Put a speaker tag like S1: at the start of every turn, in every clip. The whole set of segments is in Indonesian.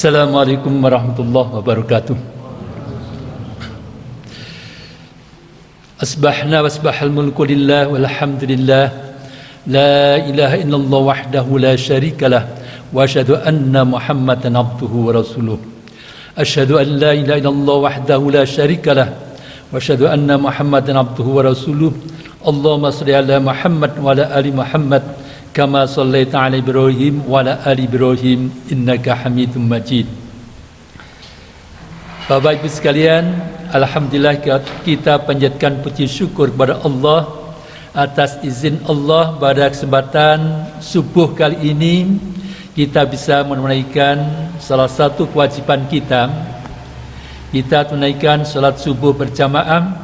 S1: Assalamualaikum warahmatullahi wabarakatuh. Asbahna wasbahal mulku lillah walhamdulillah. La ilaha illallah wahdahu la syarikalah. Wa asyhadu anna Muhammadan abduhu wa rasuluh. Asyhadu an la ilaha illallah wahdahu la syarikalah. Wa asyhadu anna Muhammadan abduhu wa rasuluh. Allahumma shalli ala Muhammad wa ala ali Muhammad kama shallaita ala Ibrahim wa ala ali Ibrahim innaka Hamidum Majid. Bapak Ibu sekalian, alhamdulillah kita panjatkan puji syukur kepada Allah atas izin Allah pada kesempatan subuh kali ini kita bisa menunaikan salah satu kewajiban kita. Kita tunaikan salat subuh berjamaah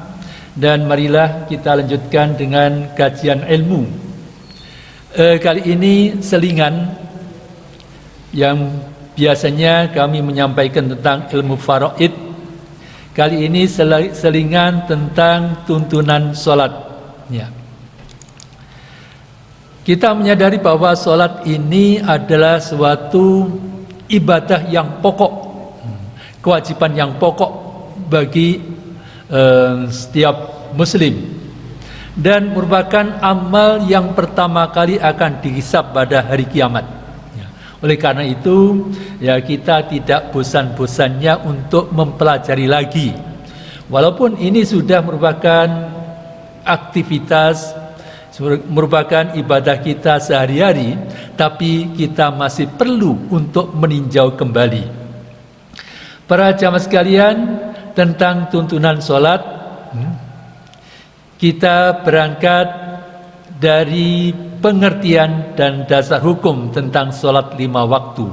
S1: dan marilah kita lanjutkan dengan kajian ilmu. Kali ini selingan yang biasanya kami menyampaikan tentang ilmu faraid. Kali ini selingan tentang tuntunan solat ya. Kita menyadari bahwa solat ini adalah suatu ibadah yang pokok, kewajiban yang pokok bagi setiap muslim, dan merupakan amal yang pertama kali akan dihisab pada hari kiamat. Oleh karena itu, ya kita tidak bosan-bosannya untuk mempelajari lagi. Walaupun ini sudah merupakan aktivitas, merupakan ibadah kita sehari-hari, tapi kita masih perlu untuk meninjau kembali. Para jamaah sekalian, tentang tuntunan sholat, kita berangkat dari pengertian dan dasar hukum tentang sholat 5 waktu.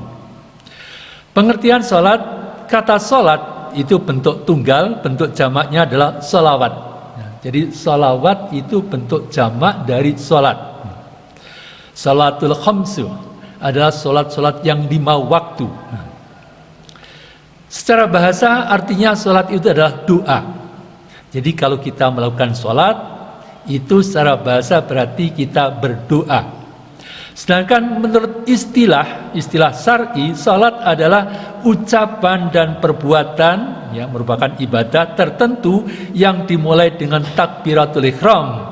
S1: Pengertian sholat, kata sholat itu bentuk tunggal, bentuk jamaknya adalah sholawat. Jadi sholawat itu bentuk jamak dari sholat. Sholatul khamsu adalah sholat-sholat yang 5 waktu. Secara bahasa artinya sholat itu adalah doa. Jadi kalau kita melakukan sholat, itu secara bahasa berarti kita berdoa. Sedangkan menurut istilah syar'i, sholat adalah ucapan dan perbuatan yang merupakan ibadah tertentu yang dimulai dengan takbiratul ihram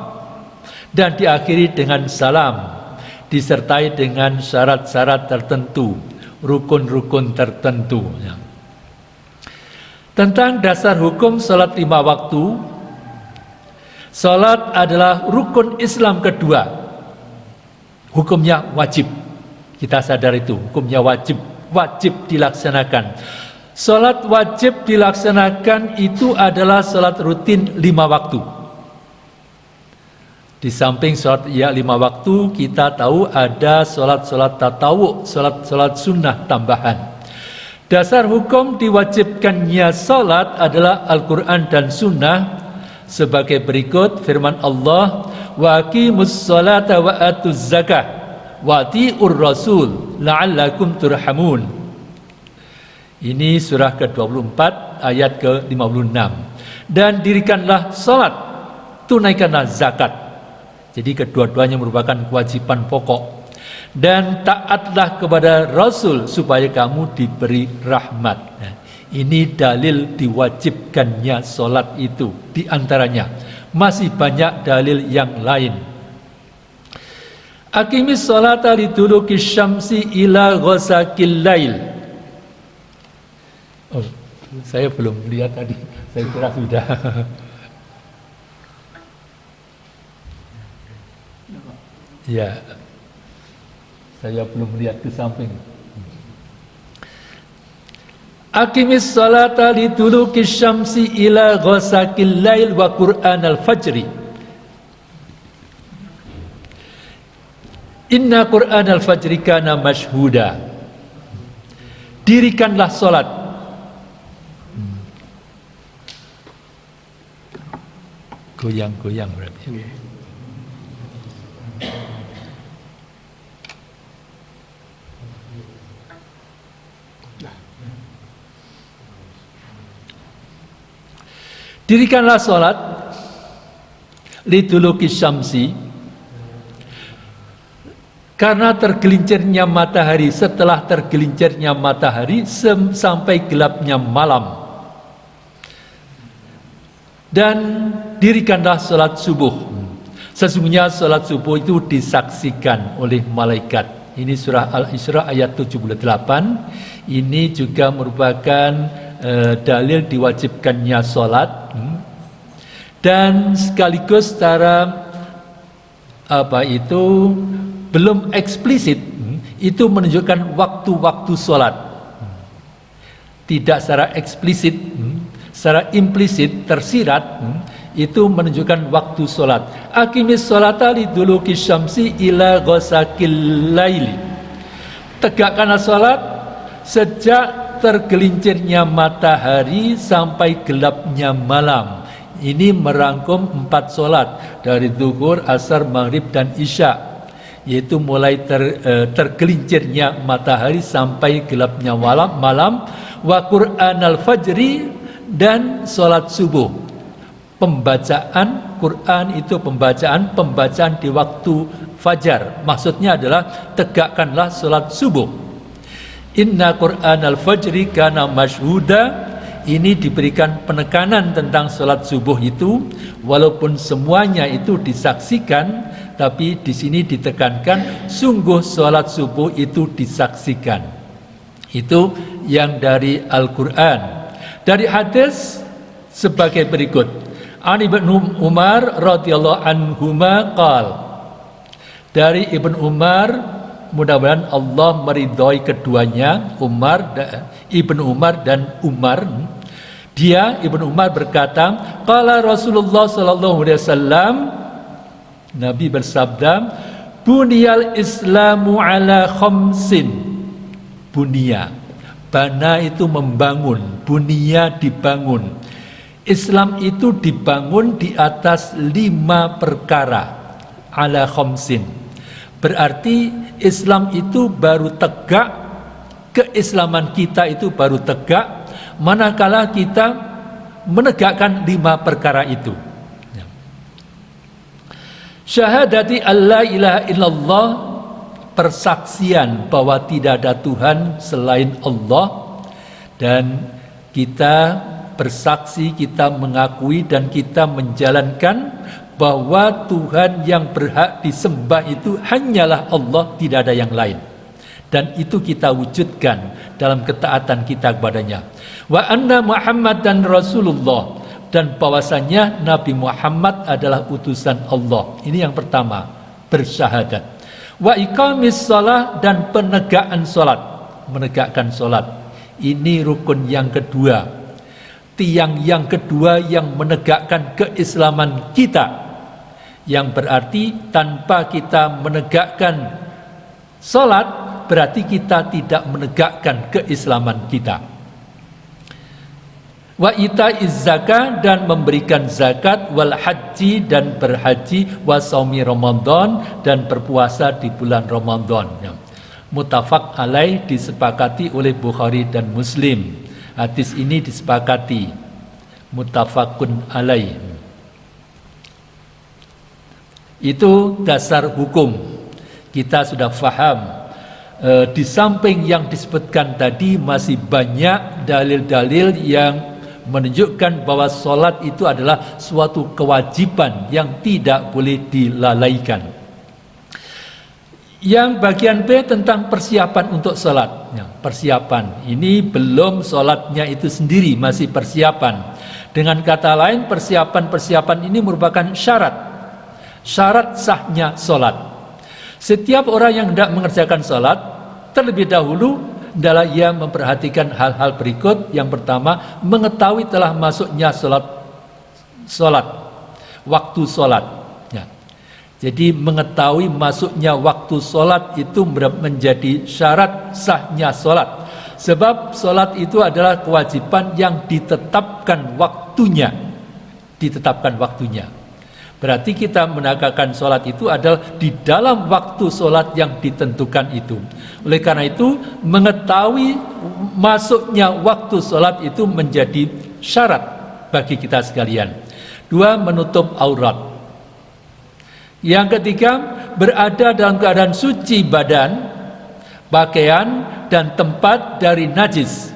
S1: dan diakhiri dengan salam, disertai dengan syarat-syarat tertentu, rukun-rukun tertentu ya. Tentang dasar hukum sholat 5 waktu, sholat adalah rukun Islam kedua. Hukumnya wajib. Kita sadar itu, hukumnya wajib dilaksanakan. Sholat wajib dilaksanakan itu adalah sholat rutin 5 waktu. Di samping sholat 5 waktu, kita tahu ada sholat tatawuk, sholat sunnah tambahan. Dasar hukum diwajibkannya sholat adalah Al-Quran dan Sunnah sebagai berikut firman Allah, wa aqimus sholata wa atuz zakah wa atiur rasul la'allakum turhamun. Ini surah ke-24 ayat ke-56. Dan dirikanlah sholat, tunaikanlah zakat. Jadi kedua-duanya merupakan kewajiban pokok. Dan taatlah kepada Rasul supaya kamu diberi rahmat. Nah, ini dalil diwajibkannya sholat itu. Di antaranya masih banyak dalil yang lain. Aqimis sholata liduluki syamsi ila ghasaqil lail. Oh, saya belum lihat tadi. Saya kira sudah. Ya. Saya belum lihat ke samping. Aqimis salata liduluki syamsi ila ghasaqil lail wa Qur'an al-fajri. Inna Qur'an al-fajri kana mashhuda. Dirikanlah salat. Goyang-goyang berarti. Dirikanlah sholat liduluki syamsi Karena tergelincirnya matahari, setelah tergelincirnya matahari sampai gelapnya malam. Dan dirikanlah salat subuh. Sesungguhnya salat subuh itu disaksikan oleh malaikat. Ini surah Al-Isra ayat 78. Ini juga merupakan dalil diwajibkannya salat. Dan sekaligus secara belum eksplisit, itu menunjukkan waktu-waktu sholat. Tidak secara eksplisit, secara implisit, tersirat, itu menunjukkan waktu sholat. Aqimis sholata liduluki syamsi ila ghasakil laili. Tegakkanlah sholat sejak tergelincirnya matahari sampai gelapnya malam. Ini merangkum 4 sholat dari zuhur, asar, maghrib, dan isya, yaitu mulai tergelincirnya matahari sampai gelapnya malam, wa Qur'an al-fajri, dan sholat subuh. Pembacaan Quran itu pembacaan di waktu fajar. Maksudnya adalah tegakkanlah sholat subuh. Inna Qur'an al-fajri kana mashhuda. Ini diberikan penekanan tentang sholat subuh itu, walaupun semuanya itu disaksikan, tapi di sini ditekankan sungguh sholat subuh itu disaksikan. Itu yang dari Al-Quran. Dari hadis sebagai berikut. An Ibnu Umar radhiyallahu anhuma qala. Dari Ibnu Umar, mudah-mudahan Allah meridhoi keduanya, Ibnu Umar dan Umar. Dia Ibnu Umar berkata, qala Rasulullah sallallahu alaihi wasallam, Nabi bersabda, buniyal islamu ala khamsin. Bunia, bana itu membangun, bunia dibangun. Islam itu dibangun di atas 5 perkara, ala khamsin. Berarti Islam itu baru tegak, keislaman kita itu baru tegak manakala kita menegakkan 5 perkara itu. Syahadati alla ilaha illallah, persaksian bahwa tidak ada Tuhan selain Allah, dan kita bersaksi, kita mengakui dan kita menjalankan bahwa Tuhan yang berhak disembah itu hanyalah Allah, tidak ada yang lain. Dan itu kita wujudkan dalam ketaatan kita kepadanya. Wa anna Muhammadan Rasulullah, dan bahwasanya Nabi Muhammad adalah utusan Allah. Ini yang pertama, bersyahadat. Wa iqamis shalah, dan penegakan salat, menegakkan salat. Ini rukun yang kedua, tiang yang kedua yang menegakkan keislaman kita. Yang berarti tanpa kita menegakkan salat, berarti kita tidak menegakkan keislaman kita. Wa itaiz zakah, dan memberikan zakat, wal haji, dan berhaji, wa shaumi Ramadan, dan berpuasa di bulan Ramadan. Muttafaq alaih, disepakati oleh Bukhari dan Muslim. Hadis ini disepakati, muttafaqun alaih. Itu dasar hukum. Kita sudah faham. Di samping yang disebutkan tadi, masih banyak dalil-dalil yang menunjukkan bahwa sholat itu adalah suatu kewajiban yang tidak boleh dilalaikan. Yang bagian B tentang persiapan untuk sholat. Persiapan ini belum sholatnya itu sendiri, masih persiapan. Dengan kata lain, persiapan ini merupakan syarat sahnya sholat. Setiap orang yang hendak mengerjakan sholat, terlebih dahulu adalah ia memperhatikan hal-hal berikut. Yang pertama, mengetahui telah masuknya sholat, waktu sholat. Jadi mengetahui masuknya waktu sholat itu menjadi syarat sahnya sholat. Sebab sholat itu adalah kewajiban yang ditetapkan waktunya. Berarti kita menegakkan sholat itu adalah di dalam waktu sholat yang ditentukan itu. Oleh karena itu, mengetahui masuknya waktu sholat itu menjadi syarat bagi kita sekalian. 2, menutup aurat. Yang ketiga, berada dalam keadaan suci badan, pakaian, dan tempat dari najis,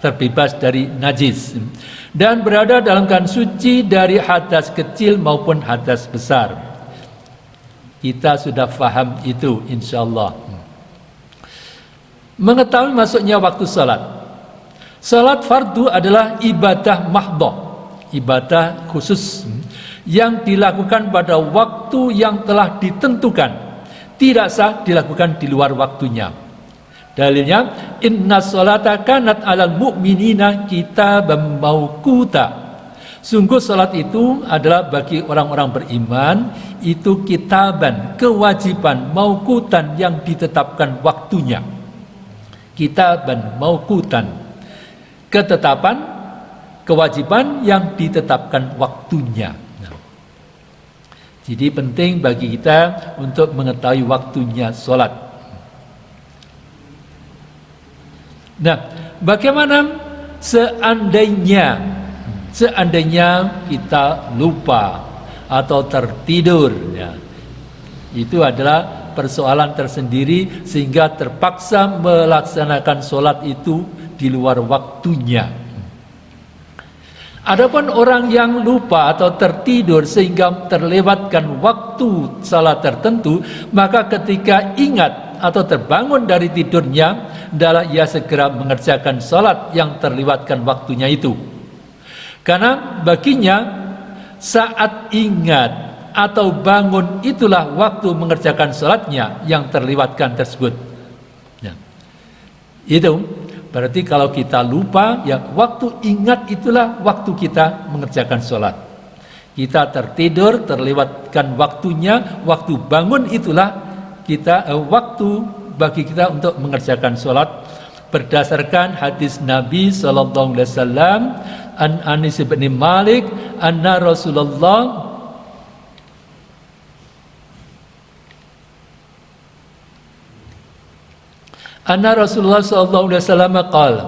S1: terbebas dari najis, dan berada dalam keadaan suci dari hadas kecil maupun hadas besar. Kita sudah faham itu insyaallah. Mengetahui masuknya waktu salat. Salat fardu adalah ibadah mahdhah, ibadah khusus yang dilakukan pada waktu yang telah ditentukan, tidak sah dilakukan di luar waktunya. Dalilnya, inna sholata kanat alal mu'minina kitaban mauquta. Sungguh salat itu adalah bagi orang-orang beriman itu kitaban, kewajiban, mauqutan yang ditetapkan waktunya. Kitaban mauqutan, ketetapan, kewajiban yang ditetapkan waktunya. Jadi penting bagi kita untuk mengetahui waktunya sholat. Nah, bagaimana seandainya kita lupa atau tertidur, ya, itu adalah persoalan tersendiri sehingga terpaksa melaksanakan sholat itu di luar waktunya. Adapun orang yang lupa atau tertidur sehingga terlewatkan waktu salat tertentu, maka ketika ingat atau terbangun dari tidurnya, adalah ia segera mengerjakan salat yang terlewatkan waktunya itu. Karena baginya saat ingat atau bangun itulah waktu mengerjakan salatnya yang terlewatkan tersebut. Ya. Itu berarti kalau kita lupa, ya waktu ingat itulah waktu kita mengerjakan sholat. Kita tertidur, terlewatkan waktunya, waktu bangun itulah waktu bagi kita untuk mengerjakan sholat. Berdasarkan hadis Nabi Sallallahu Alaihi Wasallam, an Anis bin Malik, anna Rasulullah Anna Rasulullah sallallahu alaihi wasallam qala.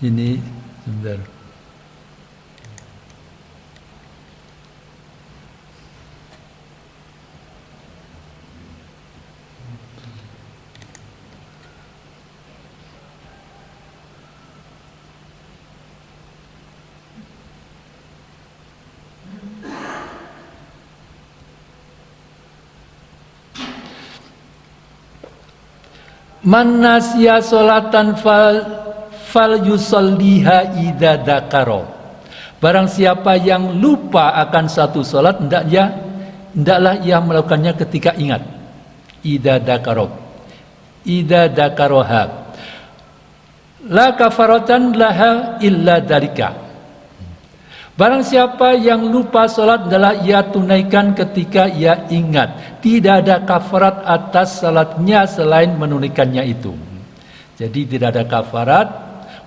S1: Ini sebentar. Man nasiya sholatan fal yusalliha idza dzakara. Barang siapa yang lupa akan satu salat, hendaklah ia melakukannya ketika ingat. Idza dzakara. Idza dzakaraha. La kafaratan laha illa dzalika. Barang siapa yang lupa salat adalah ia tunaikan ketika ia ingat. Tidak ada kafarat atas salatnya selain menunaikannya itu. Jadi tidak ada kafarat,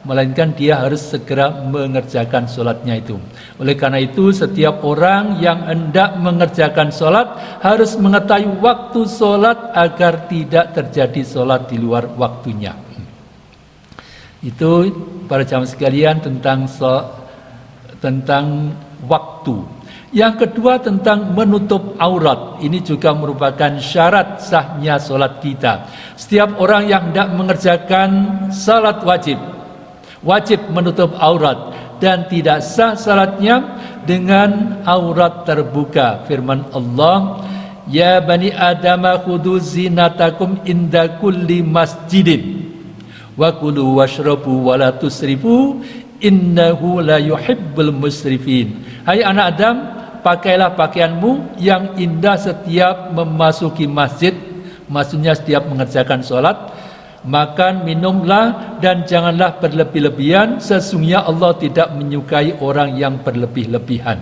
S1: melainkan dia harus segera mengerjakan salatnya itu. Oleh karena itu setiap orang yang hendak mengerjakan salat harus mengetahui waktu salat agar tidak terjadi salat di luar waktunya. Itu para jamaah sekalian tentang waktu. Yang kedua tentang menutup aurat. Ini juga merupakan syarat sahnya salat kita. Setiap orang yang hendak mengerjakan salat wajib menutup aurat, dan tidak sah salatnya dengan aurat terbuka. Firman Allah, ya bani adama khudu zinatakum inda kulli masjidin wa kulu washrabu wa la tusrifu innahu la yuhibbul musrifin. Hai anak Adam, pakailah pakaianmu yang indah setiap memasuki masjid, maksudnya setiap mengerjakan sholat. Makan, minumlah, dan janganlah berlebih-lebihan, sesungguhnya Allah tidak menyukai orang yang berlebih-lebihan.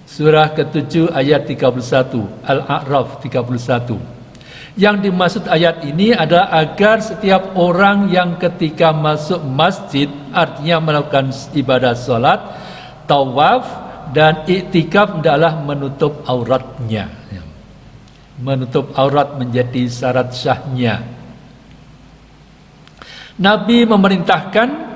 S1: Surah ke-7 ayat 31, Al-A'raf 31. Yang dimaksud ayat ini adalah agar setiap orang yang ketika masuk masjid, artinya melakukan ibadah sholat, tawaf, dan iktikaf adalah menutup auratnya. Menutup aurat menjadi syarat syahnya. Nabi memerintahkan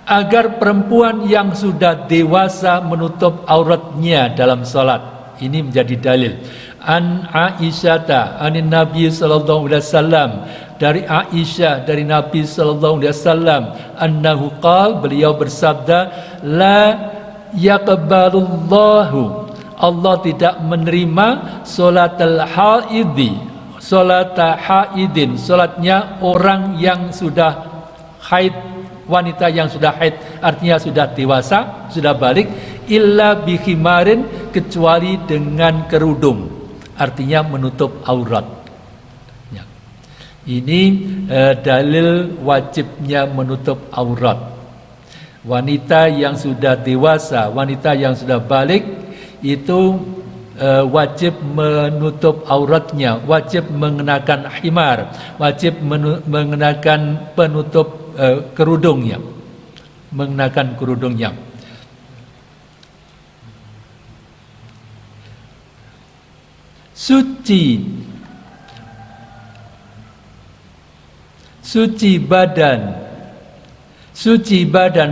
S1: agar perempuan yang sudah dewasa menutup auratnya dalam salat. Ini menjadi dalil. An Aisyata anin Nabi sallallahu alaihi wasallam, dari Aisyah dari Nabi sallallahu alaihi wasallam, annahu qala, beliau bersabda, la yaqbalullahu, Allah tidak menerima salatul haidhi, salat haidin, salatnya orang yang sudah haid, wanita yang sudah haid, artinya sudah dewasa, sudah balik, illa bihimarin, kecuali dengan kerudung, artinya menutup aurat. Ya. Ini dalil wajibnya menutup aurat. Wanita yang sudah dewasa, wanita yang sudah balik itu wajib menutup auratnya, wajib mengenakan himar, wajib mengenakan penutup kerudungnya, mengenakan kerudungnya. Suci badan,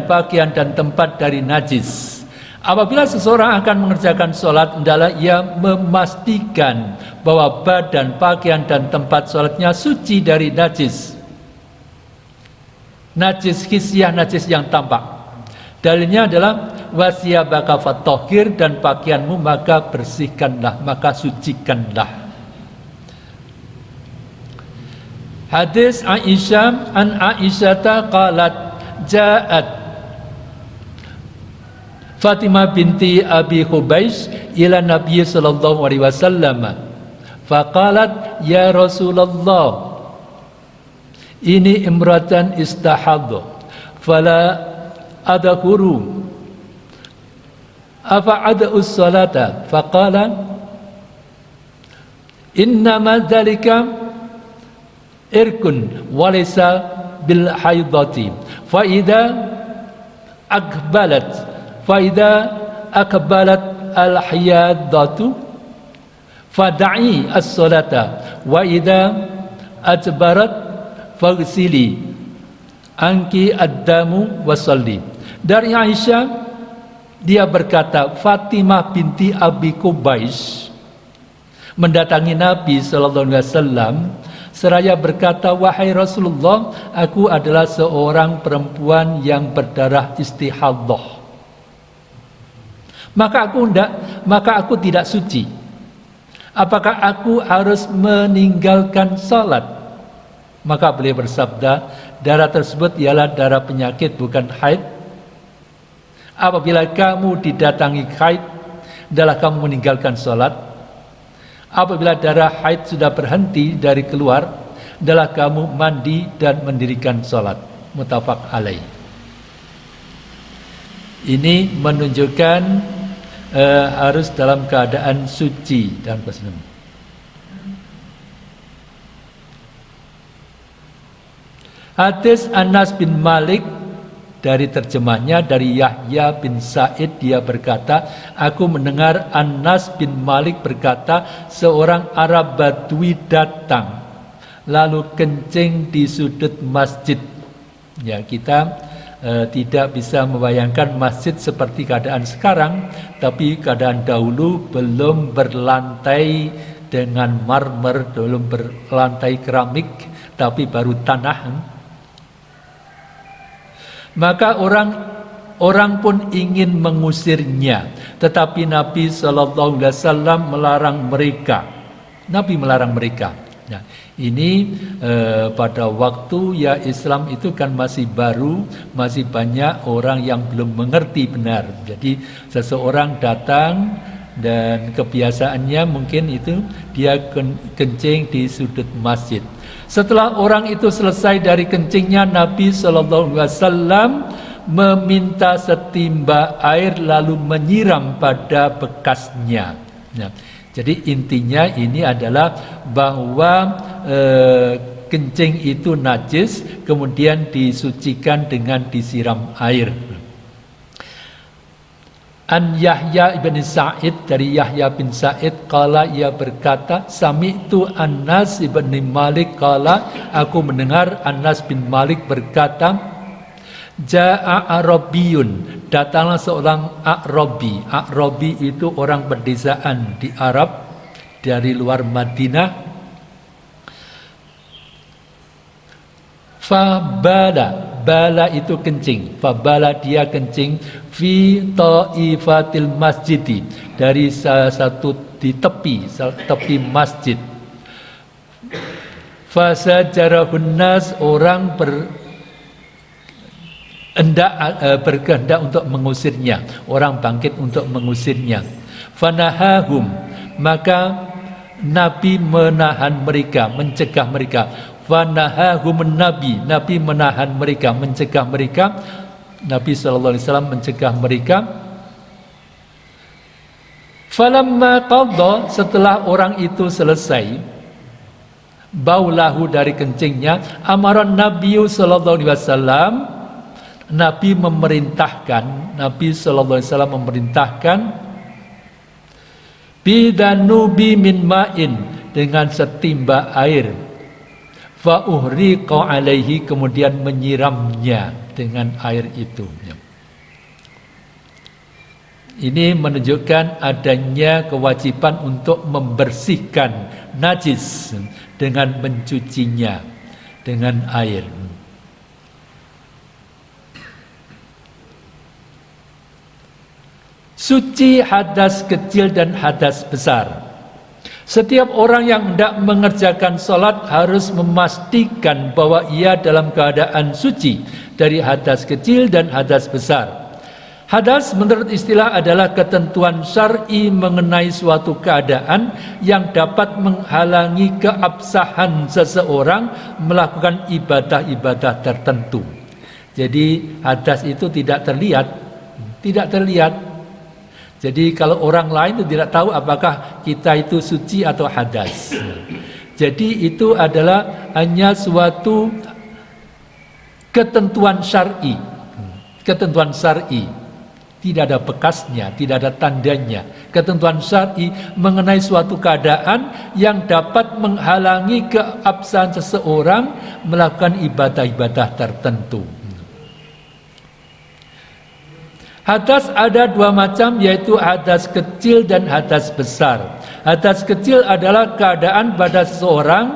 S1: pakaian dan tempat dari najis. Apabila seseorang akan mengerjakan sholat, hendaklah ia memastikan bahwa badan, pakaian dan tempat sholatnya suci dari najis. Najis hisyah, najis yang tampak. Dalilnya adalah wasiyabaka fatahhir, dan pakaianmu maka bersihkanlah, maka sucikanlah. Hadis Aisyah, an Aisyata qalat ja'at Fatimah binti Abi Hubais ila Nabi sallallahu alaihi wasallam faqalat ya Rasulullah ini imratan istahadha fala adhuru afa ad'us salata faqala innama dzalika irkun walaysa bil haidati fa idza akbalat al-hiyadatu fada'i as-salata wa idza adbarat faghsili anki ad-damu wasalli. Dari Aisyah, dia berkata, Fatimah binti Abi Qubais mendatangi Nabi sallallahu alaihi wasallam seraya berkata, wahai Rasulullah, aku adalah seorang perempuan yang berdarah istihadhah. Maka aku tidak suci. Apakah aku harus meninggalkan salat? Maka beliau bersabda, darah tersebut ialah darah penyakit, bukan haid. Apabila kamu didatangi haid, adalah kamu meninggalkan salat. Apabila darah haid sudah berhenti dari keluar, adalah kamu mandi dan mendirikan salat. Muttafaq alaih. Ini menunjukkan harus dalam keadaan suci dan kesenangan. Hadis Anas bin Malik, dari terjemahnya dari Yahya bin Sa'id, dia berkata, aku mendengar Anas bin Malik berkata, seorang Arab Badui datang lalu kencing di sudut masjid. Ya, kita tidak bisa membayangkan masjid seperti keadaan sekarang, tapi keadaan dahulu belum berlantai dengan marmer, belum berlantai keramik, tapi baru tanah. Maka orang pun ingin mengusirnya, tetapi Nabi sallallahu alaihi wasallam melarang mereka. Nabi melarang mereka. Nah, ini pada waktu ya Islam itu kan masih baru, masih banyak orang yang belum mengerti benar. Jadi seseorang datang dan kebiasaannya mungkin itu dia kencing di sudut masjid. Setelah orang itu selesai dari kencingnya, Nabi sallallahu alaihi wasallam meminta setimba air lalu menyiram pada bekasnya. Nah, jadi intinya ini adalah bahwa kencing itu najis, kemudian disucikan dengan disiram air. An Yahya ibn Sa'id, dari Yahya bin Sa'id, qala, ia berkata, sami'tu Anas ibn Malik qala, aku mendengar Anas bin Malik berkata, ja'a Arabiyun, datanglah seorang Arabi. Arabi itu orang pedesaan di Arab dari luar Madinah. Fabala, bala itu kencing. Fabala, dia kencing fi ta'ifatil masjidi, dari salah satu di tepi masjid. Fasajarahun nas, orang berkehendak untuk mengusirnya, orang bangkit untuk mengusirnya. Fanahahum, maka Nabi menahan mereka, mencegah mereka. Fanahahum Nabi menahan mereka, mencegah mereka. Nabi SAW mencegah mereka. Falamma qadha, setelah orang itu selesai baulahu, dari kencingnya, amaran Nabi SAW, Nabi memerintahkan, Nabi SAW memerintahkan, bidanubi min ma'in, dengan setimba air, fa uhriqa alaihi, kemudian menyiramnya dengan air itu. Ini menunjukkan adanya kewajiban untuk membersihkan najis dengan mencucinya dengan air. Suci hadas kecil dan hadas besar. Setiap orang yang hendak mengerjakan sholat harus memastikan bahwa ia dalam keadaan suci dari hadas kecil dan hadas besar. Hadas menurut istilah adalah ketentuan syar'i mengenai suatu keadaan yang dapat menghalangi keabsahan seseorang melakukan ibadah-ibadah tertentu. Jadi hadas itu tidak terlihat. Jadi kalau orang lain itu tidak tahu apakah kita itu suci atau hadas. Jadi itu adalah hanya suatu ketentuan syar'i. Ketentuan syar'i. Tidak ada bekasnya, tidak ada tandanya. Ketentuan syar'i mengenai suatu keadaan yang dapat menghalangi keabsahan seseorang melakukan ibadah-ibadah tertentu. Hadas ada dua macam, yaitu hadas kecil dan hadas besar. Hadas kecil adalah keadaan pada seseorang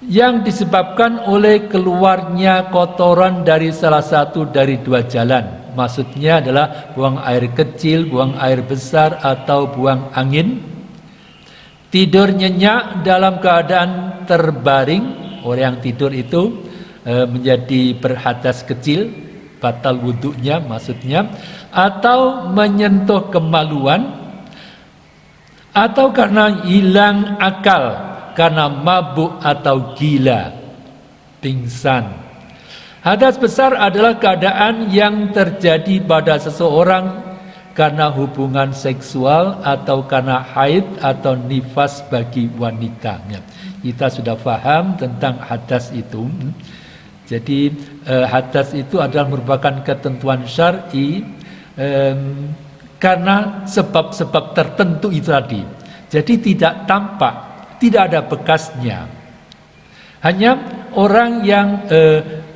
S1: yang disebabkan oleh keluarnya kotoran dari salah satu dari dua jalan. Maksudnya adalah buang air kecil, buang air besar, atau buang angin. Tidur nyenyak dalam keadaan terbaring. Orang yang tidur itu menjadi berhadas kecil, batal wudhunya maksudnya. Atau menyentuh kemaluan, atau karena hilang akal, karena mabuk atau gila, pingsan. Hadas besar adalah keadaan yang terjadi pada seseorang karena hubungan seksual atau karena haid atau nifas bagi wanita. Kita sudah paham tentang hadas itu. Jadi hadas itu adalah merupakan ketentuan syar'i karena sebab-sebab tertentu itu tadi. Jadi tidak tampak, tidak ada bekasnya. Hanya orang yang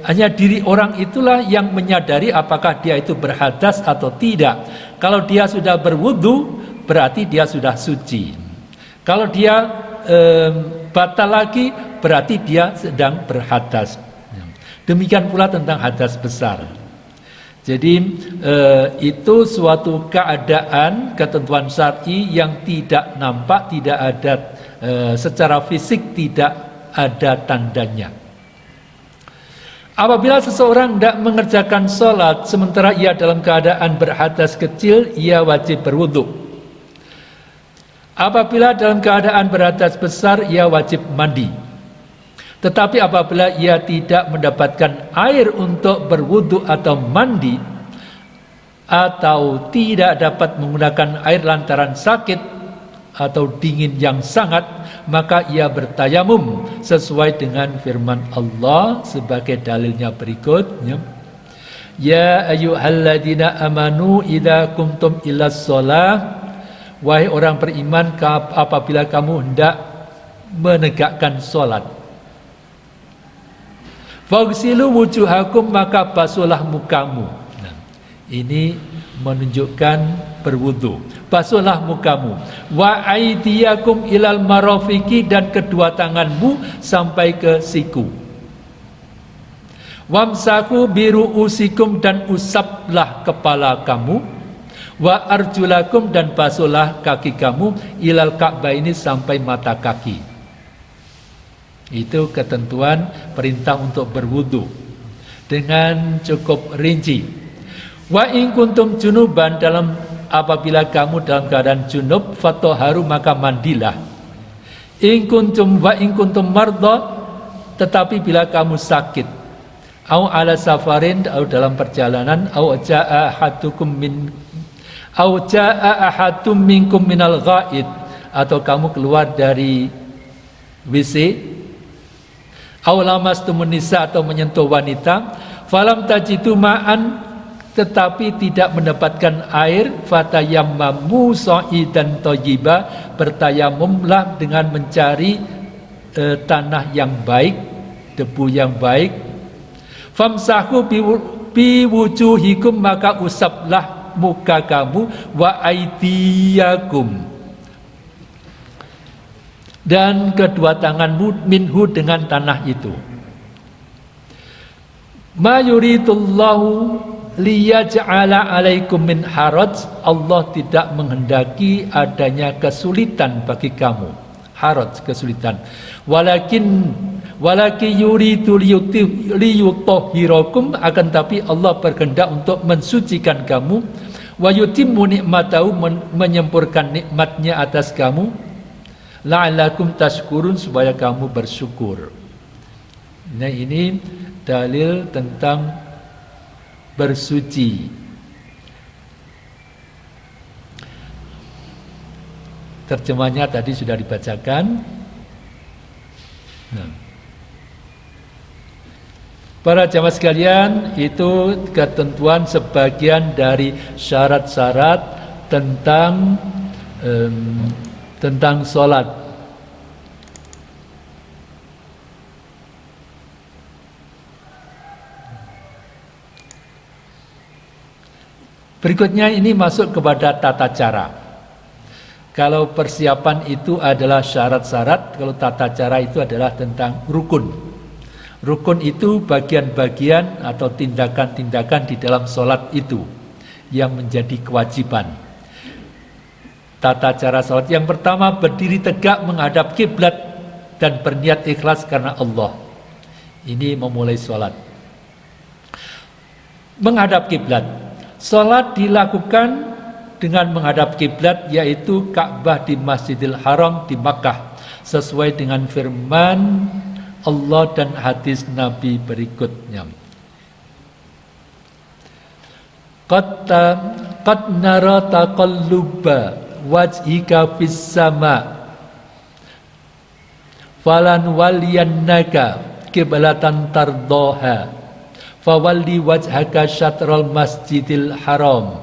S1: hanya diri orang itulah yang menyadari apakah dia itu berhadas atau tidak. Kalau dia sudah berwudu, berarti dia sudah suci. Kalau dia batal lagi, berarti dia sedang berhadas. Demikian pula tentang hadas besar. Jadi itu suatu keadaan ketentuan syar'i yang tidak nampak, tidak ada secara fisik, tidak ada tandanya. Apabila seseorang tidak mengerjakan sholat sementara ia dalam keadaan berhadas kecil, ia wajib berwudu. Apabila dalam keadaan berhadas besar, ia wajib mandi. Tetapi apabila ia tidak mendapatkan air untuk berwudu atau mandi, atau tidak dapat menggunakan air lantaran sakit atau dingin yang sangat, maka ia bertayamum sesuai dengan firman Allah sebagai dalilnya berikutnya. Ya ayyuhalladzina amanu idza kumtum ilas shalah, wahai orang beriman, apabila kamu hendak menegakkan salat. Faghsilu wujuhakum, maka basuhlah mukamu. Nah, ini menunjukkan berwudu. Basuhlah mukamu. Wa aidiyakum ilal marafiqi, dan kedua tanganmu sampai ke siku. Wamsaku biru'usikum, dan usaplah kepala kamu. Wa arjulakum, dan basuhlah kaki kamu ilal ka'baini, sampai mata kaki. Itu ketentuan perintah untuk berwudu dengan cukup rinci. Wa in kuntum junuban, dalam apabila kamu dalam keadaan junub, fathaharu, maka mandilah. In kuntum marda, tetapi bila kamu sakit, au ala safarin, au dalam perjalanan, au jaa ahadum minkum minal ghaid, atau kamu keluar dari WC, au lamastumun nisa, atau menyentuh wanita, falam tajidu ma'an, tetapi tidak mendapatkan air, fatayammamu sha'idan thayyiba, bertayamumlah dengan mencari tanah yang baik, debu yang baik. Famsahu biwujuhikum, maka usaplah muka kamu, wa aidiyakum, dan kedua tanganmu, minhu, dengan tanah itu. Ma yuridullahu liyaj'ala alaikum min haraj, Allah tidak menghendaki adanya kesulitan bagi kamu. Haraj, kesulitan. Walakin yuridu liyutahhirakum, akan tapi Allah berkehendak untuk mensucikan kamu. Wa yutimmu nikmatahu, menyempurnakan nikmatnya atas kamu. La'allakum tashkurun, supaya kamu bersyukur. Nah, ini dalil tentang bersuci. Terjemahnya tadi sudah dibacakan. Nah, para jamaah sekalian, itu ketentuan sebagian dari syarat-syarat tentang sholat. Berikutnya ini masuk kepada tata cara. Kalau persiapan itu adalah syarat-syarat, kalau tata cara itu adalah tentang rukun. Rukun itu bagian-bagian atau tindakan-tindakan di dalam sholat itu yang menjadi kewajiban. Tata cara salat yang pertama, berdiri tegak menghadap kiblat dan berniat ikhlas karena Allah. Ini memulai salat. Menghadap kiblat. Salat dilakukan dengan menghadap kiblat, yaitu Ka'bah di Masjidil Haram di Makkah, sesuai dengan firman Allah dan hadis Nabi berikutnya. Qad nara taqalluba wajhika fis sama, falan waliyannaka qiblatan tardoha, fawalli wajhaka syatral masjidil haram,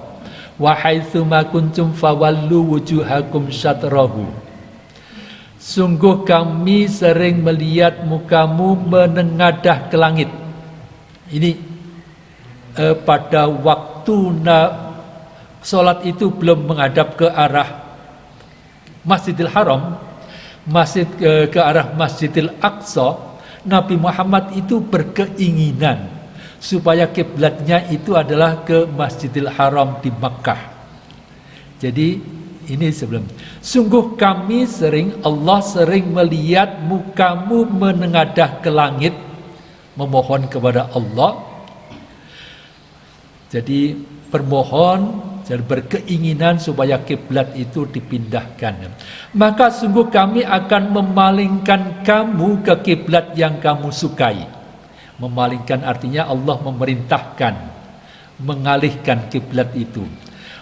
S1: wa haitsuma kuntum fawallu wujuhakum syatrahu. Sungguh kami sering melihat mukamu menengadah ke langit. Ini pada waktu sholat itu belum menghadap ke arah Masjidil Haram, ke arah Masjidil Aqsa. Nabi Muhammad itu berkeinginan supaya kiblatnya itu adalah ke Masjidil Haram di Makkah. Jadi ini sebelum. Sungguh kami Allah sering melihat mukamu menengadah ke langit, memohon kepada Allah. Jadi bermohon dan berkeinginan supaya kiblat itu dipindahkan. Maka sungguh kami akan memalingkan kamu ke kiblat yang kamu sukai. Memalingkan artinya Allah memerintahkan mengalihkan kiblat itu.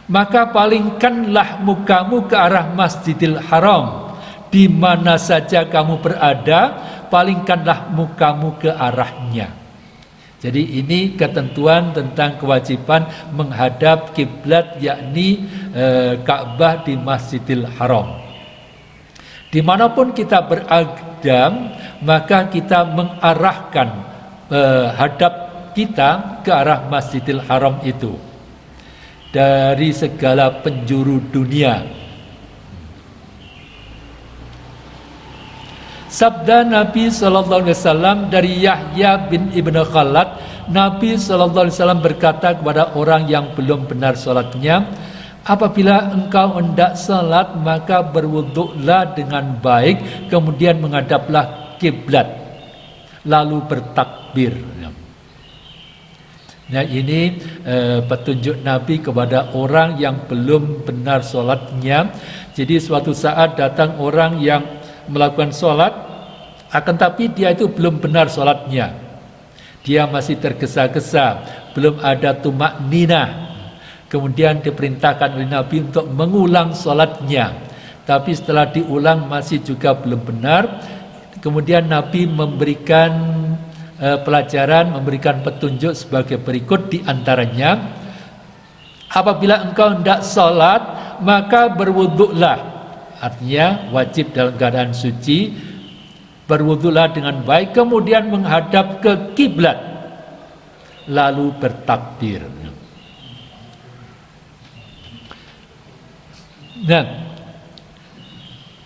S1: Maka palingkanlah mukamu ke arah Masjidil Haram, di mana saja kamu berada, palingkanlah mukamu ke arahnya. Jadi ini ketentuan tentang kewajiban menghadap kiblat, yakni Ka'bah di Masjidil Haram. Dimanapun kita berada, maka kita mengarahkan hadap kita ke arah Masjidil Haram itu dari segala penjuru dunia. Sabda Nabi SAW dari Yahya bin Ibn Khalad, Nabi SAW berkata kepada orang yang belum benar sholatnya, apabila engkau hendak sholat, maka berwuduklah dengan baik, kemudian menghadaplah kiblat, lalu bertakbir. Nah, ini petunjuk Nabi kepada orang yang belum benar sholatnya. Jadi suatu saat datang orang yang melakukan sholat, akan tapi dia itu belum benar sholatnya. Dia masih tergesa-gesa, belum ada tumak ninah. Kemudian diperintahkan oleh Nabi untuk mengulang sholatnya. Tapi setelah diulang masih juga belum benar. Kemudian Nabi memberikan pelajaran, memberikan petunjuk sebagai berikut, di antaranya, apabila engkau hendak sholat, maka berwuduklah. Artinya wajib dalam keadaan suci, berwuduklah dengan baik, kemudian menghadap ke kiblat, lalu bertakbir. Nah,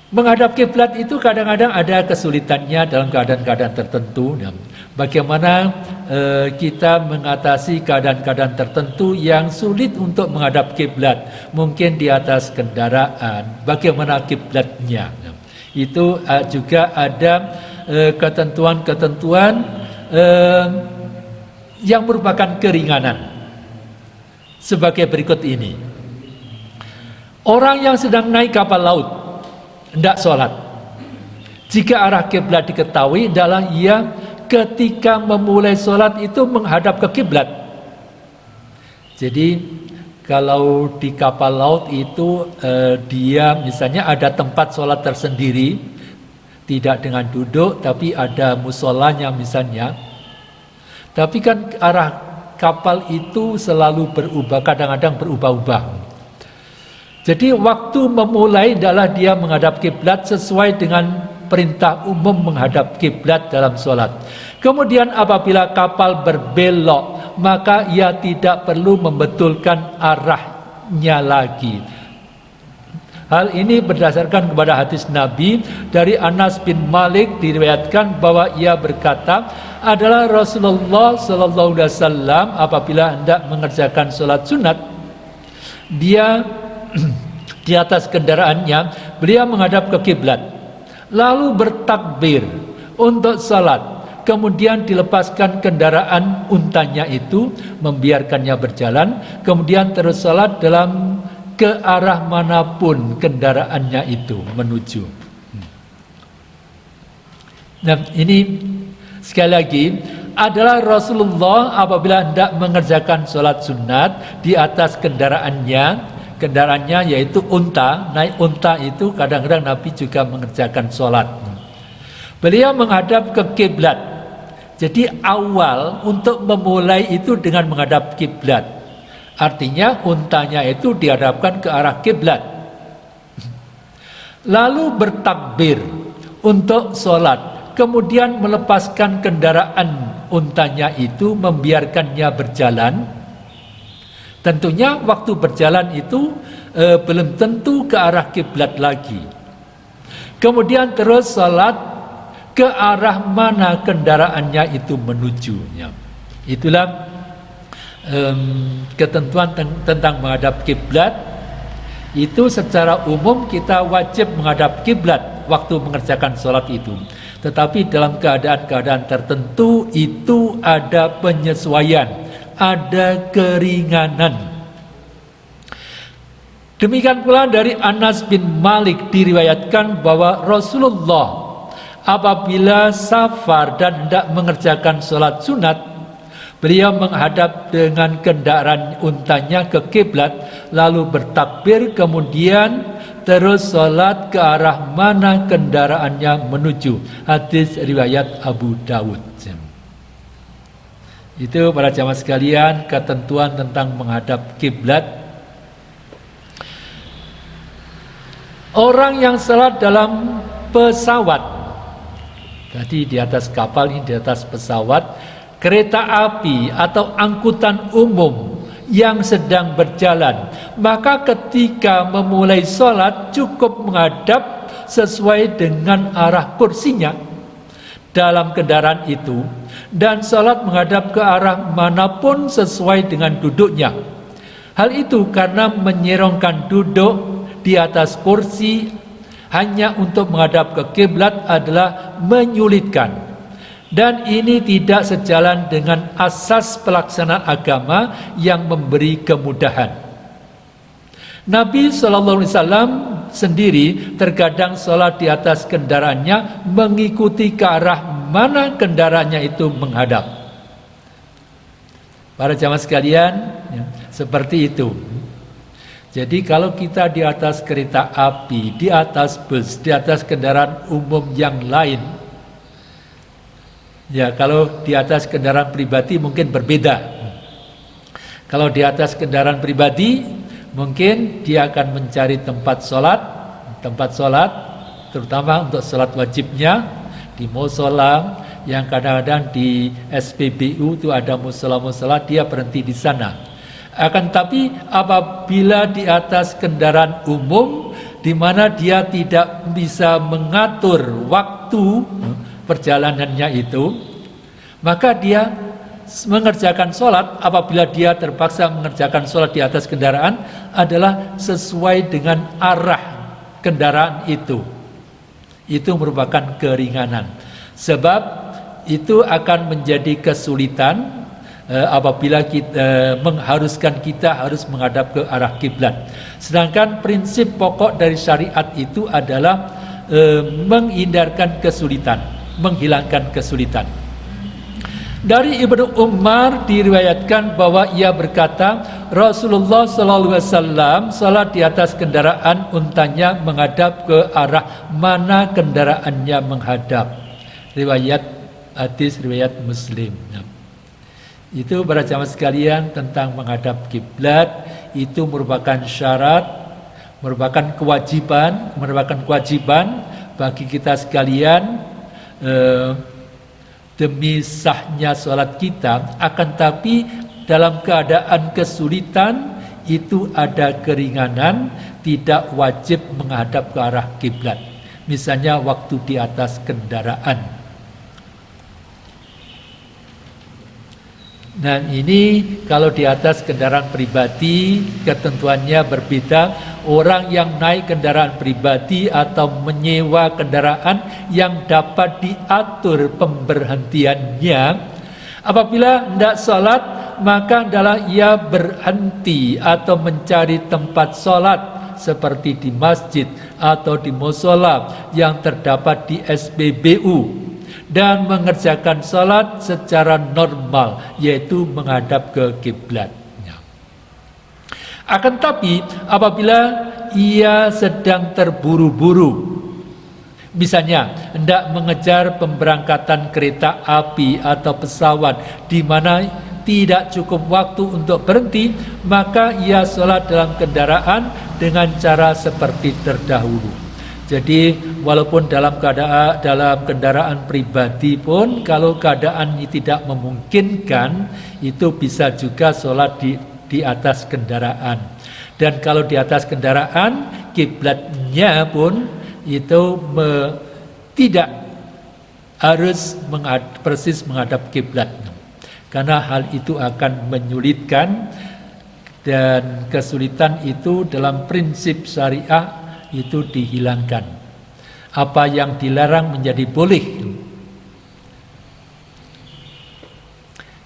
S1: menghadap kiblat itu kadang-kadang ada kesulitannya dalam keadaan-keadaan tertentu. Bagaimana kita mengatasi keadaan-keadaan tertentu yang sulit untuk menghadap kiblat, mungkin di atas kendaraan, bagaimana kiblatnya. Itu juga ada ketentuan-ketentuan yang merupakan keringanan sebagai berikut ini. Orang yang sedang naik kapal laut hendak sholat, jika arah kiblat diketahui, adalah ia ketika memulai sholat itu menghadap ke kiblat. Jadi kalau di kapal laut itu dia misalnya ada tempat sholat tersendiri, tidak dengan duduk, tapi ada musolanya misalnya. Tapi kan arah kapal itu selalu berubah, kadang-kadang berubah-ubah. Jadi waktu memulai adalah dia menghadap kiblat sesuai dengan perintah umum menghadap kiblat dalam sholat. Kemudian apabila kapal berbelok, maka ia tidak perlu membetulkan arahnya lagi. Hal ini berdasarkan kepada hadis Nabi dari Anas bin Malik, diriwayatkan bahwa ia berkata, adalah Rasulullah SAW apabila hendak mengerjakan sholat sunat, dia di atas kendaraannya, beliau menghadap ke kiblat, lalu bertakbir untuk salat, kemudian dilepaskan kendaraan untanya itu, membiarkannya berjalan, kemudian terus salat dalam ke arah manapun kendaraannya itu menuju. Nah, ini sekali lagi adalah Rasulullah apabila hendak mengerjakan sholat sunat di atas kendaraannya yaitu unta, naik unta itu kadang-kadang Nabi juga mengerjakan sholat. Beliau menghadap ke kiblat. Jadi awal untuk memulai itu dengan menghadap kiblat. Artinya untanya itu dihadapkan ke arah kiblat. Lalu bertakbir untuk sholat. Kemudian melepaskan kendaraan untanya itu, membiarkannya berjalan. Tentunya waktu berjalan itu belum tentu ke arah kiblat lagi. Kemudian terus salat ke arah mana kendaraannya itu menujunya. Itulah ketentuan tentang menghadap kiblat. Itu secara umum kita wajib menghadap kiblat waktu mengerjakan sholat itu. Tetapi dalam keadaan-keadaan tertentu itu ada penyesuaian, ada keringanan. Demikian pula dari Anas bin Malik diriwayatkan bahwa Rasulullah apabila safar dan hendak mengerjakan sholat sunat, beliau menghadap dengan kendaraan untanya ke kiblat, lalu bertakbir, kemudian terus sholat ke arah mana kendaraannya menuju. Hadis riwayat Abu Dawud. Itu para jamaah sekalian ketentuan tentang menghadap kiblat. Orang yang salat dalam pesawat, tadi di atas kapal, ini di atas pesawat, kereta api atau angkutan umum yang sedang berjalan, maka ketika memulai sholat cukup menghadap sesuai dengan arah kursinya dalam kendaraan itu, dan sholat menghadap ke arah manapun sesuai dengan duduknya. Hal itu karena menyerongkan duduk di atas kursi hanya untuk menghadap ke kiblat adalah menyulitkan. Dan ini tidak sejalan dengan asas pelaksanaan agama yang memberi kemudahan. Nabi SAW sendiri terkadang sholat di atas kendaraannya mengikuti ke arah mana kendaraannya itu menghadap. Para jamaah sekalian, ya, seperti itu. Jadi kalau kita di atas kereta api, di atas bus, di atas kendaraan umum yang lain, ya, kalau di atas kendaraan pribadi mungkin berbeda. Kalau di atas kendaraan pribadi, mungkin dia akan mencari tempat sholat, terutama untuk sholat wajibnya di musola, yang kadang-kadang di SPBU itu ada musola-musola, dia berhenti di sana. Akan tapi apabila di atas kendaraan umum, di mana dia tidak bisa mengatur waktu perjalanannya itu, maka dia mengerjakan sholat, apabila dia terpaksa mengerjakan sholat di atas kendaraan, adalah sesuai dengan arah kendaraan itu. Itu merupakan keringanan, sebab itu akan menjadi kesulitan apabila kita mengharuskan kita harus menghadap ke arah kiblat. Sedangkan prinsip pokok dari syariat itu adalah menghindarkan kesulitan, menghilangkan kesulitan. Dari Ibnu Umar diriwayatkan bahwa ia berkata, Rasulullah SAW salat di atas kendaraan untanya menghadap ke arah mana kendaraannya menghadap. Riwayat hadis riwayat Muslim. Itu para jamaah sekalian tentang menghadap kiblat, itu merupakan syarat, merupakan kewajiban bagi kita sekalian demi sahnya sholat kita. Akan tapi dalam keadaan kesulitan itu ada keringanan, tidak wajib menghadap ke arah kiblat. Misalnya waktu di atas kendaraan. Dan ini kalau di atas kendaraan pribadi ketentuannya berbeda. Orang yang naik kendaraan pribadi atau menyewa kendaraan yang dapat diatur pemberhentiannya, apabila hendak sholat maka adalah ia berhenti atau mencari tempat sholat seperti di masjid atau di musola yang terdapat di SPBU, dan mengerjakan salat secara normal, yaitu menghadap ke kiblat. Akan tapi apabila ia sedang terburu-buru, misalnya hendak mengejar pemberangkatan kereta api atau pesawat di mana tidak cukup waktu untuk berhenti, maka ia sholat dalam kendaraan dengan cara seperti terdahulu. Jadi walaupun dalam kendaraan pribadi pun, kalau keadaan ini tidak memungkinkan, itu bisa juga sholat di atas kendaraan. Dan kalau di atas kendaraan, kiblatnya pun itu tidak harus persis menghadap kiblat, karena hal itu akan menyulitkan, dan kesulitan itu dalam prinsip syariah itu dihilangkan. Apa yang dilarang menjadi boleh.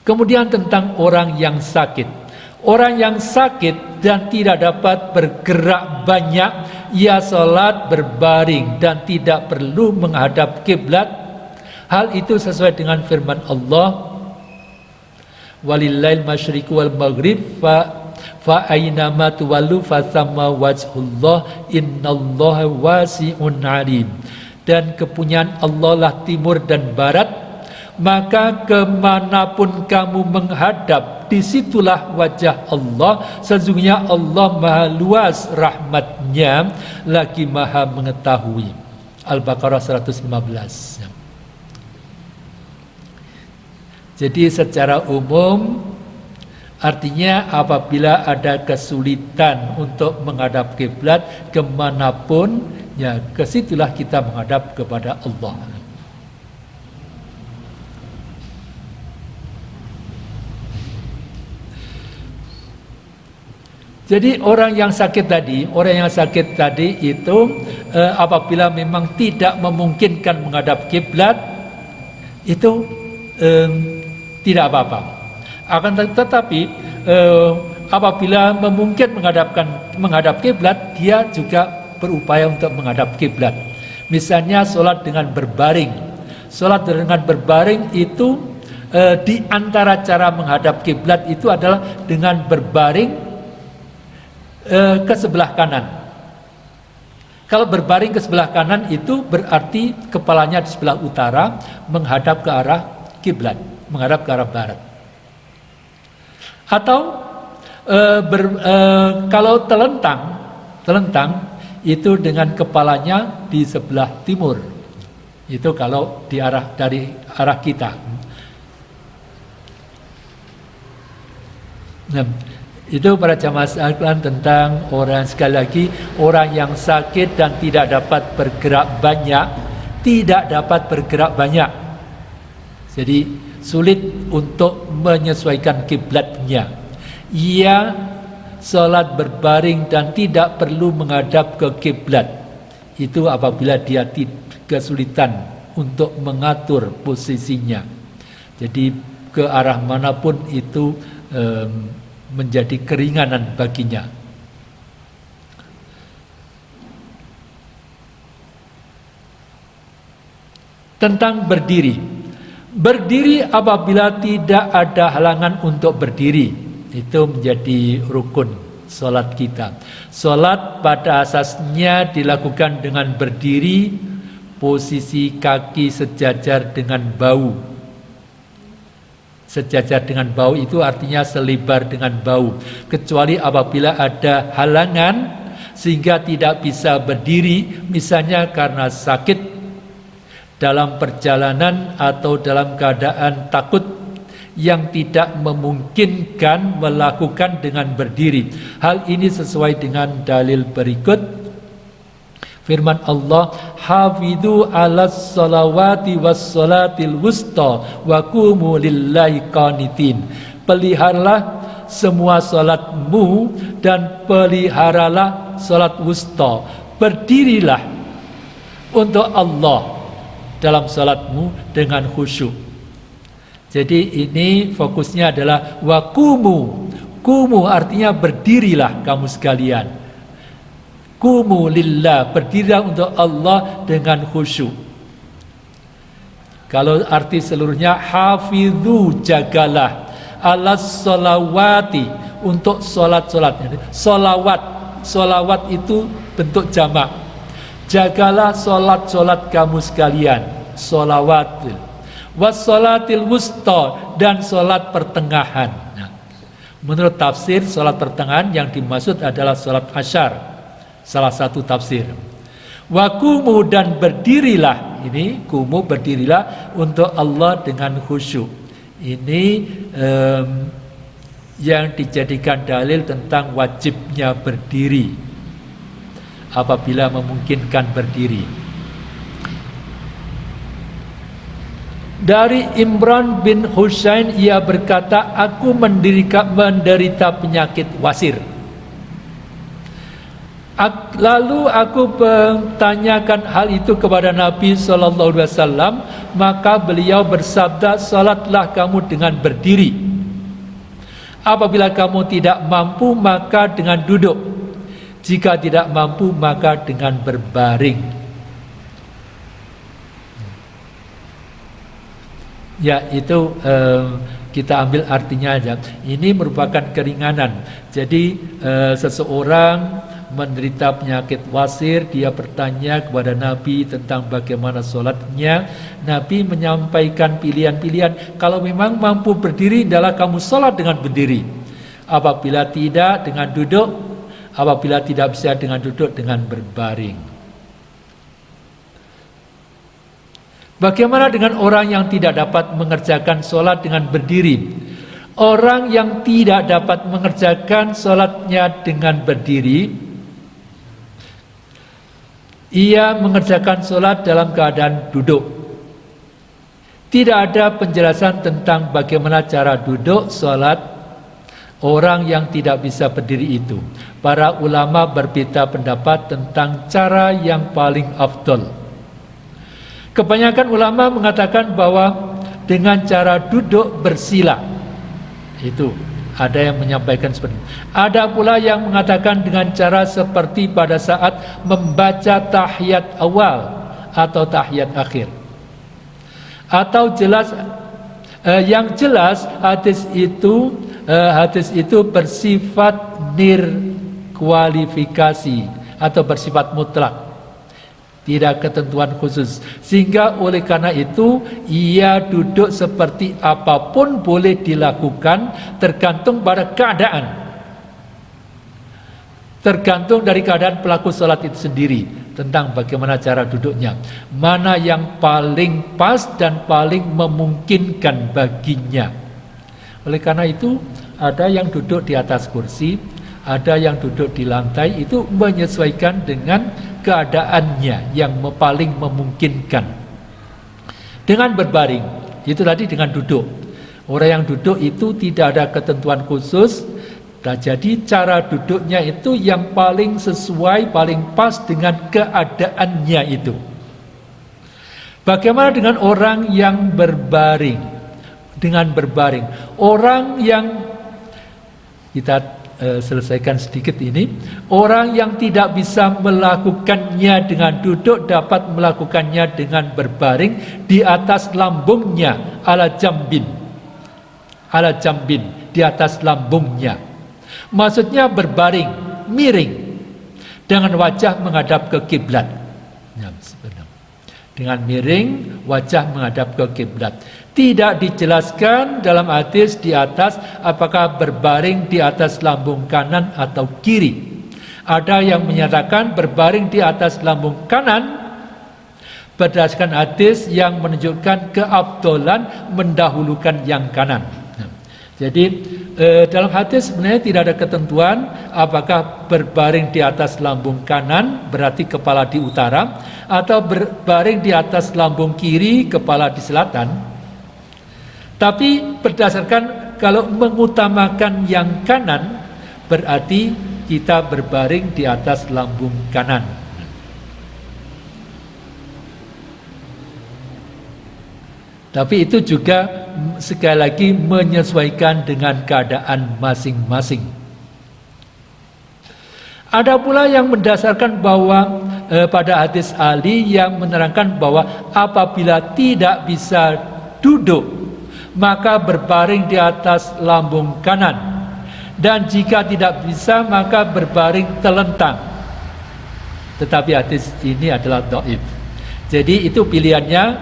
S1: Kemudian tentang orang yang sakit. Orang yang sakit dan tidak dapat bergerak banyak, ia sholat berbaring dan tidak perlu menghadap kiblat. Hal itu sesuai dengan firman Allah, walillahil masyriqu wal maghrib fa aynama tuwallu fathamma wajhullah innallaha wasi'un alim. Dan kepunyaan Allah lah timur dan barat, maka kemanapun kamu menghadap, disitulah wajah Allah. Sesungguhnya Allah maha luas rahmatnya, lagi maha mengetahui. Al-Baqarah 115. Jadi secara umum, artinya apabila ada kesulitan untuk menghadap kiblat kemanapun, ya kesitulah kita menghadap kepada Allah. Jadi orang yang sakit tadi itu apabila memang tidak memungkinkan menghadap kiblat, itu tidak apa-apa. Akan tetapi apabila memungkinkan menghadap kiblat, dia juga berupaya untuk menghadap kiblat. Misalnya sholat dengan berbaring. Sholat dengan berbaring itu di antara cara menghadap kiblat itu adalah dengan berbaring ke sebelah kanan. Kalau berbaring ke sebelah kanan itu berarti kepalanya di sebelah utara, menghadap ke arah kiblat, menghadap ke arah barat. Atau kalau telentang itu dengan kepalanya di sebelah timur. Itu kalau dari arah kita. Nah, itu para jamaah sekalian tentang sekali lagi orang yang sakit dan tidak dapat bergerak banyak. Jadi sulit untuk menyesuaikan kiblatnya. Ia sholat berbaring dan tidak perlu menghadap ke kiblat. Itu apabila dia kesulitan untuk mengatur posisinya. Jadi ke arah manapun itu menjadi keringanan baginya. Tentang berdiri. Berdiri apabila tidak ada halangan untuk berdiri, itu menjadi rukun salat kita. Salat pada asasnya dilakukan dengan berdiri, posisi kaki sejajar dengan bahu. Sejajar dengan bahu itu artinya selebar dengan bahu. Kecuali apabila ada halangan sehingga tidak bisa berdiri, misalnya karena sakit, dalam perjalanan atau dalam keadaan takut yang tidak memungkinkan melakukan dengan berdiri. Hal ini sesuai dengan dalil berikut. Firman Allah, hafidhu ala salawati was salatil wusta wa qumu lillahi qanitin. Peliharalah semua salatmu dan peliharalah salat wusta. Berdirilah untuk Allah dalam salatmu dengan khusyuk. Jadi ini fokusnya adalah wa qumu. Qumu artinya berdirilah kamu sekalian. Qumu lillah, berdirilah untuk Allah dengan khusyuk. Kalau arti seluruhnya hafidhu, jagalah, alas solawati, untuk solat-solat. Solawat itu bentuk jamak. Jagalah solat-solat kamu sekalian, solawat. Wassolatil wusta, dan solat pertengahan. Nah, menurut tafsir solat pertengahan yang dimaksud adalah solat asyar. Salah satu tafsir. Wa qumu, dan berdirilah. Ini kumu, berdirilah untuk Allah dengan khusyuk. Ini yang dijadikan dalil tentang wajibnya berdiri apabila memungkinkan berdiri. Dari Imran bin Husain, ia berkata, aku menderita penyakit wasir. Lalu aku bertanyakan hal itu kepada Nabi SAW, maka beliau bersabda, salatlah kamu dengan berdiri. Apabila kamu tidak mampu, maka dengan duduk. Jika tidak mampu, maka dengan berbaring. Ya, itu kita ambil artinya aja. Ini merupakan keringanan. Jadi seseorang menderita penyakit wasir, dia bertanya kepada Nabi tentang bagaimana sholatnya. Nabi menyampaikan pilihan-pilihan. Kalau memang mampu berdiri, adalah kamu sholat dengan berdiri. Apabila tidak, dengan duduk. Apabila tidak bisa dengan duduk, dengan berbaring. Bagaimana dengan orang yang tidak dapat mengerjakan sholat dengan berdiri? Orang yang tidak dapat mengerjakan sholatnya dengan berdiri, ia mengerjakan sholat dalam keadaan duduk. Tidak ada penjelasan tentang bagaimana cara duduk sholat orang yang tidak bisa berdiri itu. Para ulama berbeda pendapat tentang cara yang paling afdol. Kebanyakan ulama mengatakan bahwa dengan cara duduk bersila. Itu ada yang menyampaikan seperti itu. Ada pula yang mengatakan dengan cara seperti pada saat membaca tahiyat awal atau tahiyat akhir. Atau yang jelas hadis itu bersifat nirkualifikasi atau bersifat mutlak. Tidak ketentuan khusus. Sehingga oleh karena itu ia duduk seperti apapun boleh dilakukan, tergantung pada keadaan. Tergantung dari keadaan pelaku sholat itu sendiri, tentang bagaimana cara duduknya, mana yang paling pas dan paling memungkinkan baginya. Oleh karena itu ada yang duduk di atas kursi, ada yang duduk di lantai, itu menyesuaikan dengan keadaannya yang paling memungkinkan. Dengan berbaring, itu tadi dengan duduk. Orang yang duduk itu tidak ada ketentuan khusus. Nah, jadi cara duduknya itu yang paling sesuai, paling pas dengan keadaannya itu. Bagaimana dengan orang yang berbaring? Dengan berbaring, orang yang kita selesaikan sedikit ini. Orang yang tidak bisa melakukannya dengan duduk dapat melakukannya dengan berbaring di atas lambungnya, ala jambin, di atas lambungnya. Maksudnya berbaring, miring, dengan wajah menghadap ke kiblat. Ya, dengan miring, wajah menghadap ke kiblat. Tidak dijelaskan dalam hadis di atas apakah berbaring di atas lambung kanan atau kiri. Ada yang menyatakan berbaring di atas lambung kanan berdasarkan hadis yang menunjukkan keafdolan mendahulukan yang kanan. Jadi dalam hadis sebenarnya tidak ada ketentuan apakah berbaring di atas lambung kanan berarti kepala di utara, atau berbaring di atas lambung kiri kepala di selatan. Tapi berdasarkan kalau mengutamakan yang kanan berarti kita berbaring di atas lambung kanan. Tapi itu juga sekali lagi menyesuaikan dengan keadaan masing-masing. Ada pula yang mendasarkan bahwa pada hadis Ali yang menerangkan bahwa apabila tidak bisa duduk maka berbaring di atas lambung kanan, dan jika tidak bisa maka berbaring telentang. Tetapi hadis ini adalah dhaif. Jadi itu pilihannya,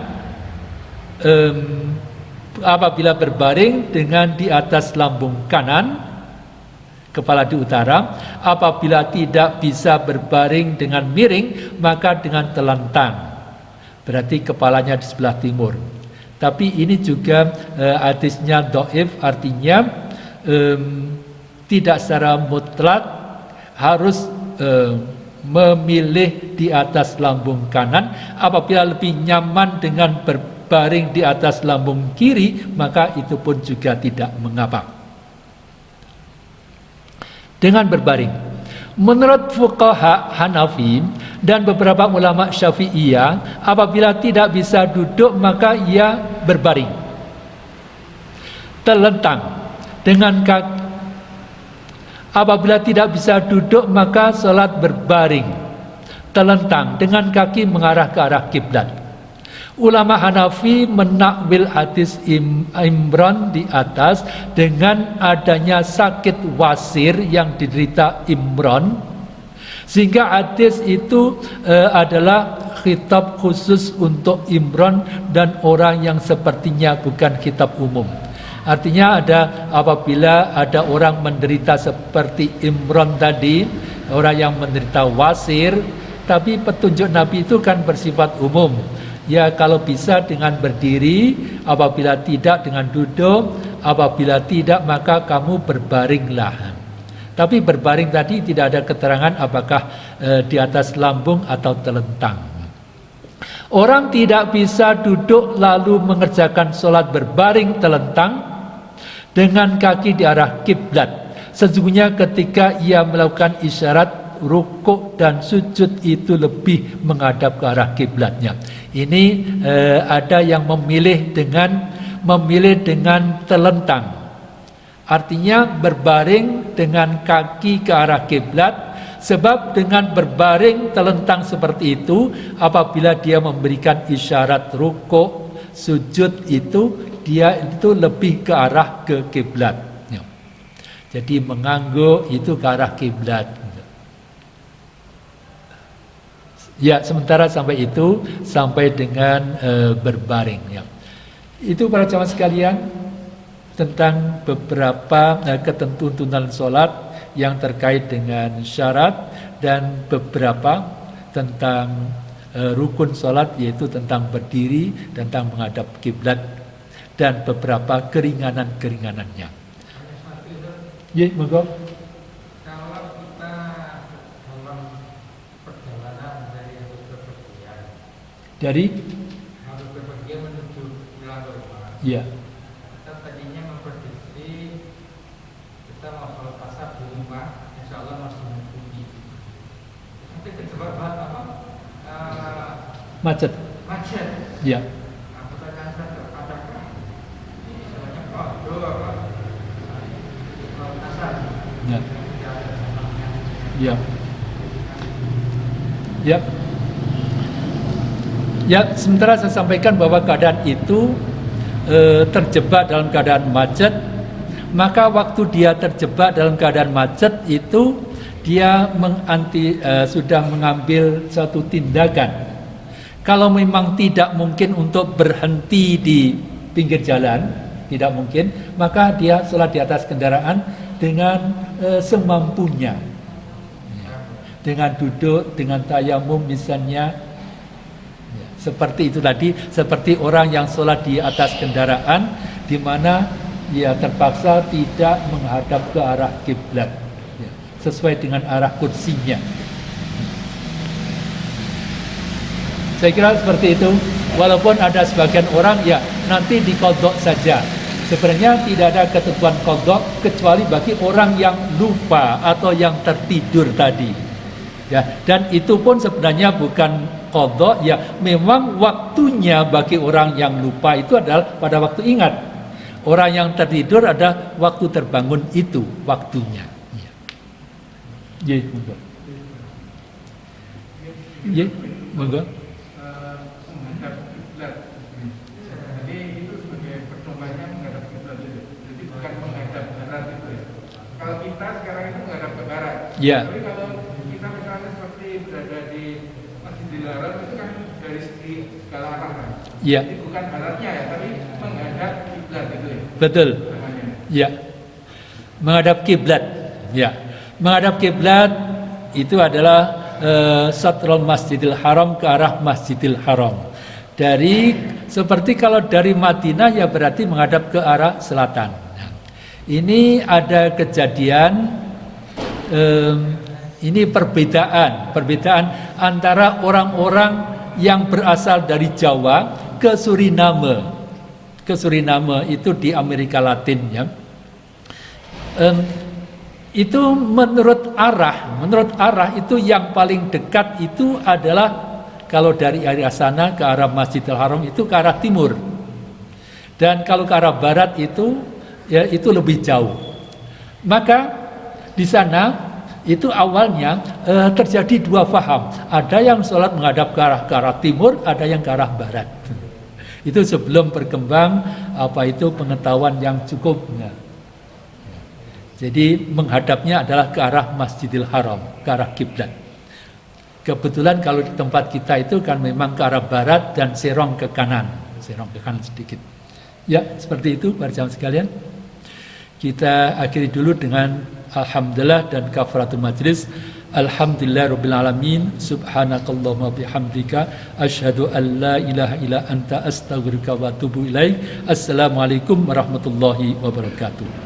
S1: apabila berbaring dengan di atas lambung kanan, kepala di utara. Apabila tidak bisa berbaring dengan miring, maka dengan telentang, berarti kepalanya di sebelah timur. Tapi ini juga hadisnya dhaif, artinya tidak secara mutlak harus memilih di atas lambung kanan. Apabila lebih nyaman dengan berbaring di atas lambung kiri, maka itu pun juga tidak mengapa. Dengan berbaring, menurut fuqaha Hanafi dan beberapa ulama Syafi'iyah, apabila tidak bisa duduk maka ia berbaring, telentang dengan kaki. Apabila tidak bisa duduk maka salat berbaring, telentang dengan kaki mengarah ke arah kiblat. Ulama Hanafi menakwil hadis Imran di atas dengan adanya sakit wasir yang diderita Imran, Sehingga hadis itu adalah khitab khusus untuk Imran dan orang yang sepertinya, bukan khitab umum. Artinya apabila ada orang menderita seperti Imran tadi, orang yang menderita wasir, tapi petunjuk Nabi itu kan bersifat umum. Ya, kalau bisa dengan berdiri, apabila tidak dengan duduk, apabila tidak maka kamu berbaringlah. Tapi berbaring tadi tidak ada keterangan apakah di atas lambung atau telentang. Orang tidak bisa duduk lalu mengerjakan sholat berbaring telentang dengan kaki di arah kiblat. Sesungguhnya ketika ia melakukan isyarat rukuk dan sujud itu lebih menghadap ke arah kiblatnya. Ini ada yang memilih dengan telentang. Artinya berbaring dengan kaki ke arah kiblat, sebab dengan berbaring telentang seperti itu, apabila dia memberikan isyarat rukuk, sujud itu, dia itu lebih ke arah ke kiblat. Jadi mengangguk itu ke arah kiblat. Ya, sementara sampai dengan berbaring. Ya. Itu para jamaah sekalian tentang beberapa ketentuan sholat yang terkait dengan syarat dan beberapa tentang rukun sholat, yaitu tentang berdiri, tentang menghadap kiblat dan beberapa keringanan-keringanannya. Ya, monggo. Dari
S2: harus berpergian menuju pulang ke rumah.
S1: Iya.
S2: Kita tadinya memprediksi kita mau sholat asar di rumah, insya Allah masih menunggu. Nanti terjebak
S1: Macet. Iya.
S2: Nah, pertanyaan saya, adakah misalnya kodok sholat asar?
S1: Iya.
S2: Tidak ada jamaknya.
S1: Iya. Ya. Ya, sementara saya sampaikan bahwa keadaan itu terjebak dalam keadaan macet, maka waktu dia terjebak dalam keadaan macet itu dia sudah mengambil suatu tindakan. Kalau memang tidak mungkin untuk berhenti di pinggir jalan, tidak mungkin, maka dia sholat di atas kendaraan dengan semampunya, dengan duduk, dengan tayamum misalnya. Seperti itu tadi, seperti orang yang sholat di atas kendaraan, di mana ia terpaksa tidak menghadap ke arah kiblat, ya, sesuai dengan arah kursinya. Saya kira seperti itu. Walaupun ada sebagian orang ya nanti dikodok saja. Sebenarnya tidak ada ketentuan kodok kecuali bagi orang yang lupa atau yang tertidur tadi. Ya, dan itu pun sebenarnya bukan qadha, ya memang waktunya bagi orang yang lupa itu adalah pada waktu ingat. Orang yang tertidur ada waktu terbangun itu waktunya. Ya, monggo. Ya, monggo.
S2: Menghadap kiblat. Jadi itu sebagai percobanya menghadap kiblat itu. Jadi bukan menghadap barat itu ya. Kalau kita sekarang itu menghadap ke barat.
S1: Ya.
S2: Tapi kalau kita misalnya seperti berada di Masjidil Haram itu kan dari segi segala arah kan.
S1: Ya.
S2: Jadi bukan baratnya ya, tapi menghadap kiblat itu ya.
S1: Betul.
S2: Namanya.
S1: Ya. Menghadap kiblat. Ya. Menghadap kiblat itu adalah satrul Masjidil Haram ke arah Masjidil Haram. Dari seperti kalau dari Madinah ya berarti menghadap ke arah selatan. Ini ada kejadian ini perbedaan antara orang-orang yang berasal dari Jawa ke Suriname. Ke Suriname itu di Amerika Latin ya. Itu menurut arah itu yang paling dekat itu adalah kalau dari area sana ke arah Masjidil Haram itu ke arah timur. Dan kalau ke arah barat itu ya itu lebih jauh. Maka di sana itu awalnya terjadi dua faham. Ada yang sholat menghadap ke arah timur, ada yang ke arah barat. Itu sebelum berkembang pengetahuan yang cukup. Jadi menghadapnya adalah ke arah Masjidil Haram, ke arah kiblat. Kebetulan kalau di tempat kita itu kan memang ke arah barat dan serong ke kanan sedikit. Ya, seperti itu para jamaah sekalian. Kita akhiri dulu dengan alhamdulillah dan kafaratul majlis. Alhamdulillahirabbil alamin. Subhanakallahumma bihamdika asyhadu an la ilaha illa anta astaghfiruka wa atubu ilaik. Assalamualaikum warahmatullahi wabarakatuh.